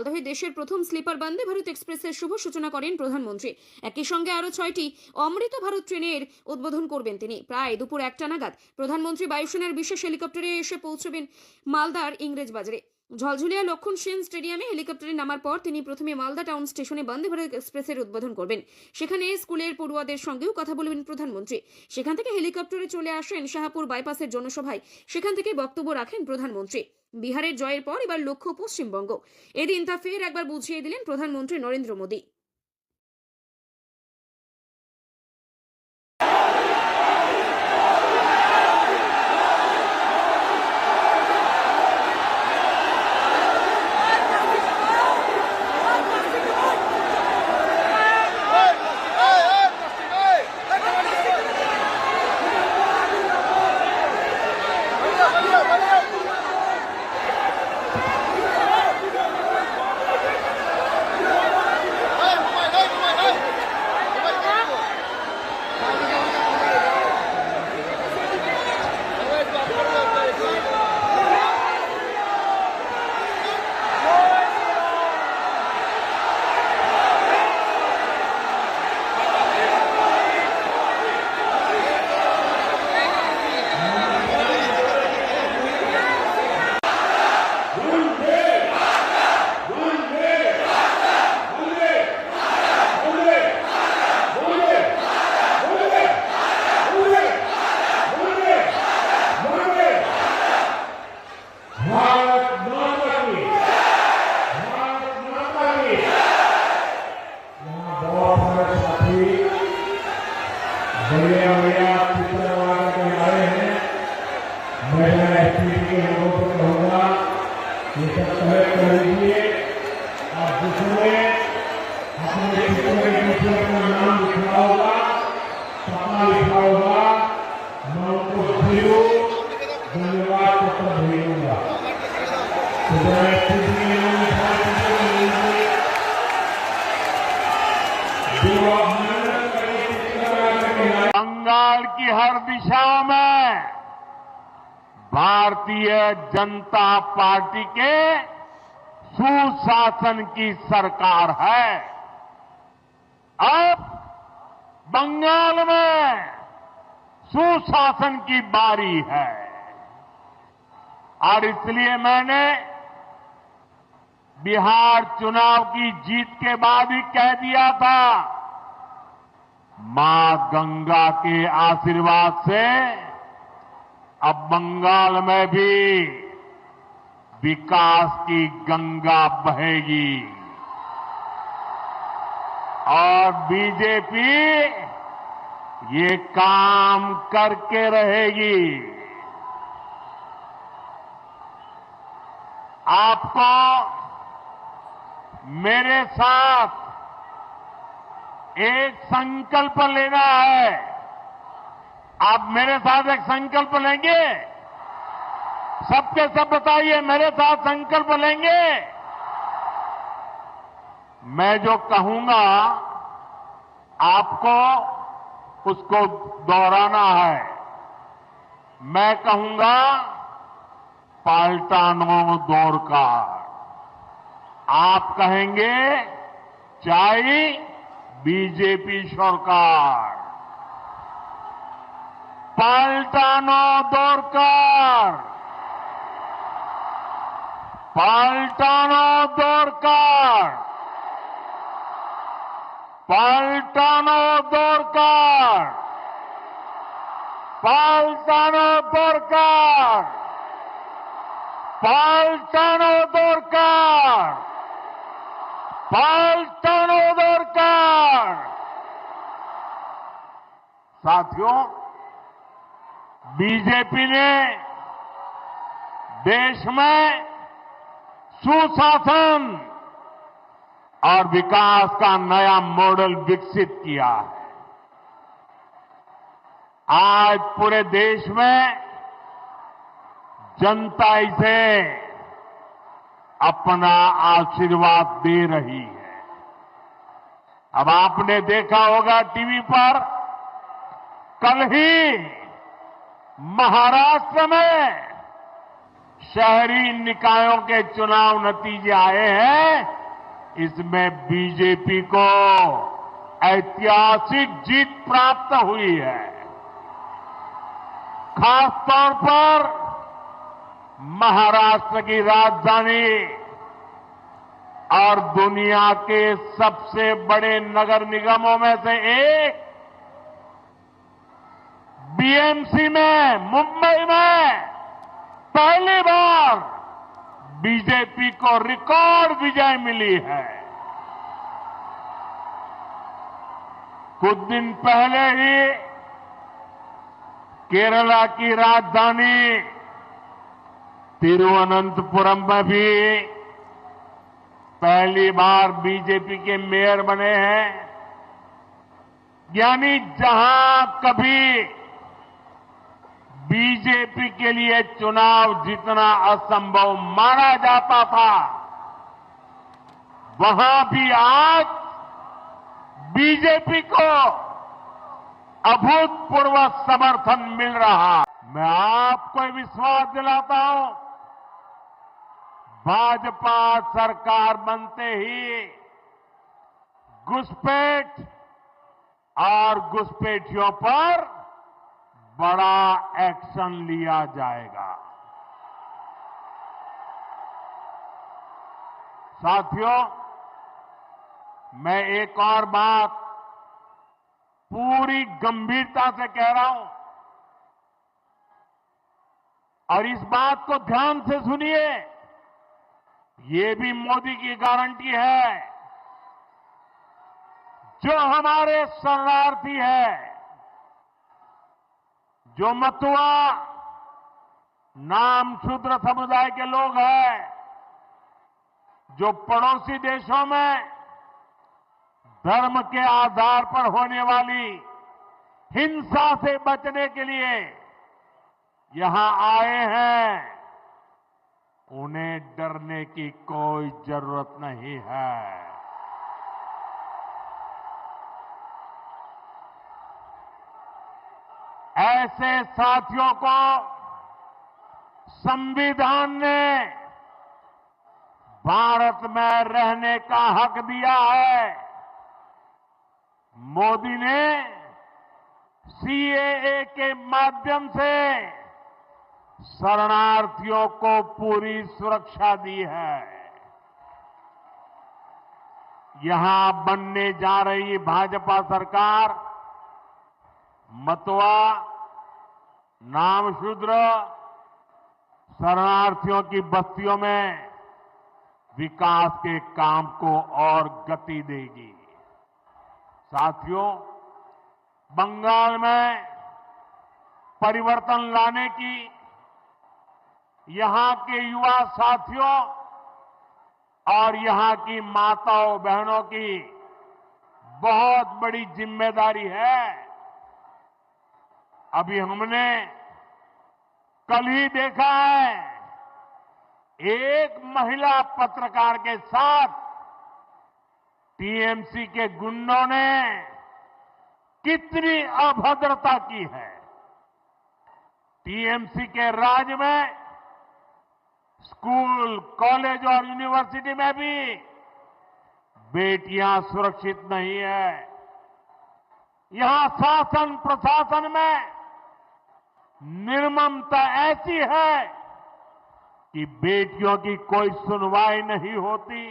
মালদহে দেশের প্রথম স্লিপার বন্দে ভারত এক্সপ্রেসের শুভ সূচনা করেন প্রধানমন্ত্রী। একই সঙ্গে আরো 6টি অমৃত ভারত ট্রেনের উদ্বোধন করবেন তিনি। প্রায় দুপুর 1টা নাগাদ প্রধানমন্ত্রী বায়ুসেনার বিশেষ হেলিকপ্টারে এসে পৌঁছবেন মালদার ইংরেজ বাজারে। ঝলঝলিয়া লক্ষণ সেন স্টেডিয়ামে হেলিকপ্টারে নামার পর তিনি প্রথমে মালদা টাউন স্টেশনে বন্দে ভারত এক্সপ্রেসের উদ্বোধন করবেন। সেখানে স্কুলের পড়ুয়াদের সঙ্গেও কথা বলবেন প্রধানমন্ত্রী। সেখান থেকে হেলিকপ্টারে চলে আসেন শাহপুর বাইপাসের জনসভায়। সেখান থেকে বক্তব্য রাখেন প্রধানমন্ত্রী। বিহারের জয়ের পর এবার লক্ষ্য পশ্চিমবঙ্গ। এদিন তা ফের একবার বুঝিয়ে দিলেন প্রধানমন্ত্রী নরেন্দ্র মোদী। बंगाल की हर दिशा में भारतीय जनता पार्टी के सुशासन की सरकार है। अब बंगाल में सुशासन की बारी है और इसलिए मैंने बिहार चुनाव की जीत के बाद ही कह दिया था, मां गंगा के आशीर्वाद से अब बंगाल में भी विकास की गंगा बहेगी और बीजेपी ये काम करके रहेगी। आपको मेरे साथ एक संकल्प लेना है। आप मेरे साथ एक संकल्प लेंगे? सबके सब बताइए, मेरे साथ संकल्प लेंगे? मैं जो कहूंगा आपको उसको दोहराना है। मैं कहूंगा पाल्टानो दौरकार, आप कहेंगे चाय बीजेपी सरकार। पाल्टानो दौरकार, पाल्टानो दौरकार, पाल्टानो दौरकार, पाल्टानो दौरकार, पाल्टानो दौरकार, पाल्टानो दौरकार। साथियों, बीजेपी ने देश में सुशासन और विकास का नया मॉडल विकसित किया है। आज पूरे देश में जनता इसे अपना आशीर्वाद दे रही है। अब आपने देखा होगा टीवी पर, कल ही महाराष्ट्र में शहरी निकायों के चुनाव नतीजे आए हैं, इसमें बीजेपी को ऐतिहासिक जीत प्राप्त हुई है। खासतौर पर महाराष्ट्र की राजधानी और दुनिया के सबसे बड़े नगर निगमों में से एक बीएमसी में, मुंबई में पहली बार बीजेपी को रिकॉर्ड विजय मिली है। कुछ दिन पहले ही केरला की राजधानी तिरुवनंतपुरम में भी पहली बार बीजेपी के मेयर बने हैं। यानी जहां कभी बीजेपी के लिए चुनाव जीतना असंभव माना जाता था, वहां भी आज बीजेपी को अभूतपूर्व समर्थन मिल रहा है। मैं आपको विश्वास दिलाता हूं, भाजपा सरकार बनते ही घुसपैठ और घुसपैठियों पर बड़ा एक्शन लिया जाएगा। साथियों, मैं एक और बात पूरी गंभीरता से कह रहा हूं और इस बात को ध्यान से सुनिए। ये भी मोदी की गारंटी है। जो हमारे शरणार्थी है, जो मतुआ नाम शूद्र समुदाय के लोग हैं, जो पड़ोसी देशों में धर्म के आधार पर होने वाली हिंसा से बचने के लिए यहां आए हैं, उन्हें डरने की कोई जरूरत नहीं है। ऐसे साथियों को संविधान ने भारत में रहने का हक दिया है। मोदी ने सीएए के माध्यम से शरणार्थियों को पूरी सुरक्षा दी है। यहां बनने जा रही भाजपा सरकार मतुआ, नामशूद्र, शरणार्थियों की बस्तियों में विकास के काम को और गति देगी। साथियों, बंगाल में परिवर्तन लाने की यहां के युवा साथियों और यहां की माताओं बहनों की बहुत बड़ी जिम्मेदारी है। अभी हमने कल ही देखा है, एक महिला पत्रकार के साथ टीएमसी के गुंडों ने कितनी अभद्रता की है। टीएमसी के राज में स्कूल, कॉलेज और यूनिवर्सिटी में भी बेटियां सुरक्षित नहीं है। यहां शासन प्रशासन में निर्ममता ऐसी है कि बेटियों की कोई सुनवाई नहीं होती।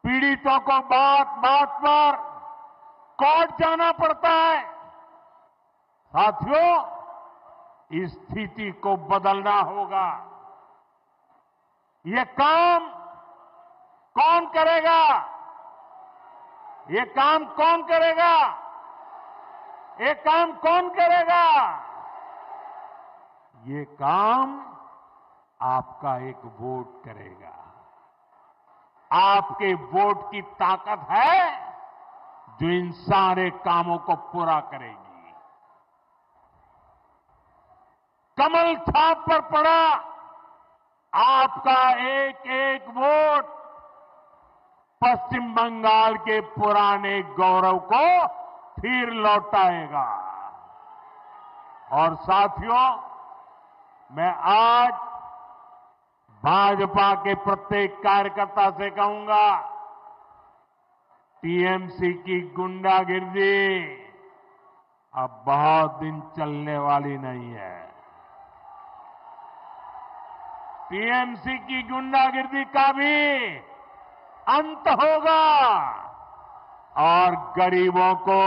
पीड़ितों को बात बात पर कोर्ट जाना पड़ता है। साथियों, इस स्थिति को बदलना होगा। ये काम कौन करेगा? ये काम कौन करेगा? ये काम कौन करेगा? ये काम आपका एक वोट करेगा। आपके वोट की ताकत है जो इन सारे कामों को पूरा करेगी। कमल छाप पर पड़ा आपका एक एक वोट पश्चिम बंगाल के पुराने गौरव को फिर लौटाएगा। और साथियों, मैं आज भाजपा के प्रत्येक कार्यकर्ता से कहूंगा, टीएमसी की गुंडागिर्दी अब बहुत दिन चलने वाली नहीं है। टीएमसी की गुंडागिर्दी का भी अंत होगा और गरीबों को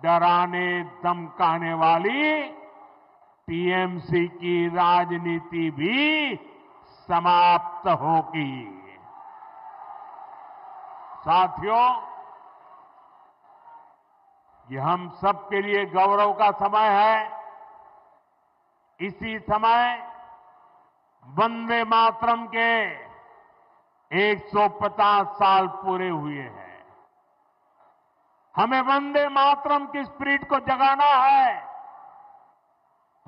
डराने धमकाने वाली टीएमसी की राजनीति भी समाप्त होगी। साथियों, ये हम सबके लिए गौरव का समय है। इसी समय वंदे मातरम के 150 साल पूरे हुए हैं। हमें वंदे मातरम की स्पिरिट को जगाना है।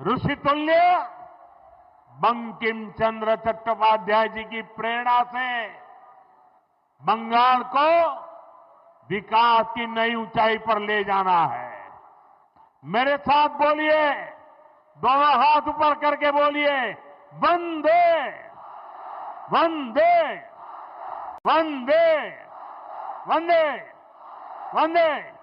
ऋषितुल्य बंकिम चंद्र चट्टोपाध्याय जी की प्रेरणा से बंगाल को विकास की नई ऊंचाई पर ले जाना है। मेरे साथ बोलिए, दोनों हाथ ऊपर करके बोलिए, वंदे वंदे वंदे वंदे वंदे।